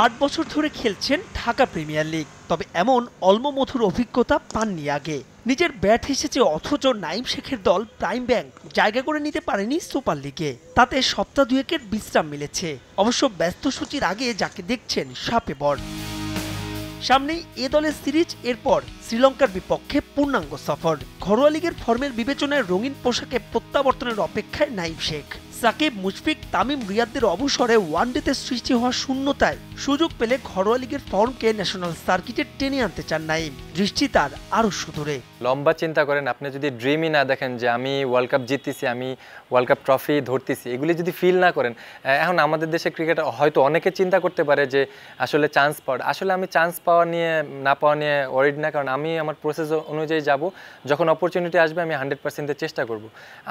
8 বছর ধরে খেলছেন ঢাকা প্রিমিয়ার লিগ, তবে এমন অলমমধুর অভিজ্ঞতা পাননি আগে। নিজের ব্যাট এসেছে অথচ নাইম শেখের দল প্রাইম ব্যাংক জায়গা করে নিতে পারেনি সুপার লিগে। তাতে সপ্তাহ দুয়েকের বিশ্রাম মিলেছে। অবশ্য ব্যস্ত সূচির আগে যাকে দেখছেন সাপে বর। সামনেই এ দলের সিরিজ, এরপর শ্রীলঙ্কার বিপক্ষে পূর্ণাঙ্গ সফর। ঘরোয়া লিগের ফর্মের বিবেচনায় রঙিন পোশাকে প্রত্যাবর্তনের অপেক্ষায় নাইম শেখ। সাকিব, মুশফিক, তামিম, রিয়াদদের অবসরে ওয়ানডেতে সৃষ্টি হওয়া শূন্যতায় সুযোগ পেলে ঘরোয়া লিগের ফর্মকে ন্যাশনাল সার্কিটে টেনে আনতে চান নাইম। দৃষ্টি তার আরও সুদূরে। লম্বা চিন্তা করেন, আপনি যদি ড্রিমই না দেখেন যে আমি ওয়ার্ল্ড কাপ জিততেছি, আমি ওয়ার্ল্ড কাপ ট্রফি ধরতেছি, এগুলি যদি ফিল না করেন, এখন আমাদের দেশে ক্রিকেট হয়তো অনেকে চিন্তা করতে পারে যে আসলে চান্স পাওয়ার, আসলে আমি চান্স পাওয়া নিয়ে না পাওয়া নিয়ে ওয়ারিড না, কারণ আমি আমার প্রসেস অনুযায়ী যাব। যখন অপরচুনিটি আসবে আমি 100% চেষ্টা করব।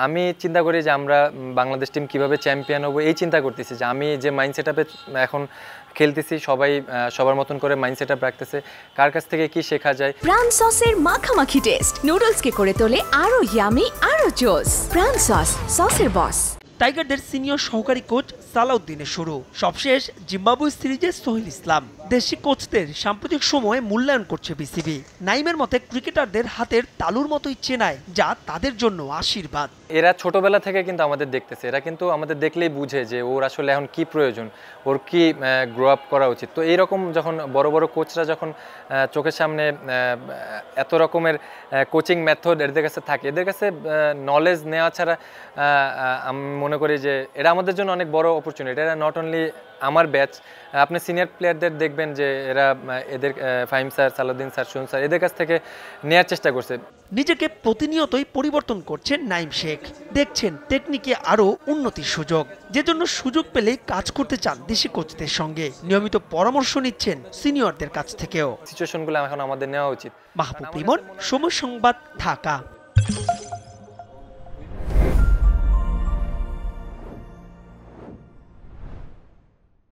আমি চিন্তা করি যে আমরা বাংলাদেশ টিম কীভাবে চ্যাম্পিয়ন হবো, এই চিন্তা করতেছি যে আমি যে মাইন্ড সেট আপে এখন খেলতেছি, সবাই সবার মতন করে মাইন্ড সেট আপ রাখতেছে, কার কাছ থেকে কি শেখা যায়। প্রাণ সসের মাখামাখি টেস্ট নুডলসকে করে তোলে আরো ইয়ামি, আরো জোস। প্রাণ সস, সসের বস। টাইগারদের সিনিয়র সহকারী কোচ সালাউদ্দিনের শুরু। সবশেষ জিম্বাবুয়ে সিরিজে সোহেল ইসলাম। দেশি কোচদের সাম্প্রতিক সময়ে মূল্যায়ন করছে বিসিবি। নাইমের মতে ক্রিকেটারদের হাতের তালুর মতোই চেনায়, যা তাদের জন্য আশীর্বাদ। এরা ছোটবেলা থেকে কিন্তু আমাদের দেখতেছে, এরা কিন্তু আমাদের দেখলেই বুঝে যে ওর আসলে এখন কি প্রয়োজন, ওর কি গ্রো আপ করা উচিত। তো এইরকম যখন বড় বড় কোচরা যখন চোখের সামনে এত রকমের কোচিং মেথড এদের কাছে থাকে, এদের কাছে নলেজ নেওয়া ছাড়া আমি মনে করি যে এটা আমাদের জন্য অনেক বড় অপরচুনিটি। এরা নট অনলি আমার ব্যাচ, আপনি সিনিয়র প্লেয়ারদের দেখবেন যে এরা এদের ফাহিম স্যার, সালাউদ্দিন স্যার, সুন স্যার, এদের কাছ থেকে নেওয়ার চেষ্টা করছে। নিজেকে প্রতিনিয়তই পরিবর্তন করছেন নাইম শেখ। দেখছেন টেকনিকে আরও উন্নতির সুযোগ, যে জন্য সুযোগ পেলে কাজ করতে চান দেশি কোচদের সঙ্গে। নিয়মিত পরামর্শ নিচ্ছেন সিনিয়রদের কাছ থেকেও। সিচুয়েশনগুলো এখন আমাদের নেওয়া উচিত। মাহবুব রিমন, সময় সংবাদ, ঢাকা।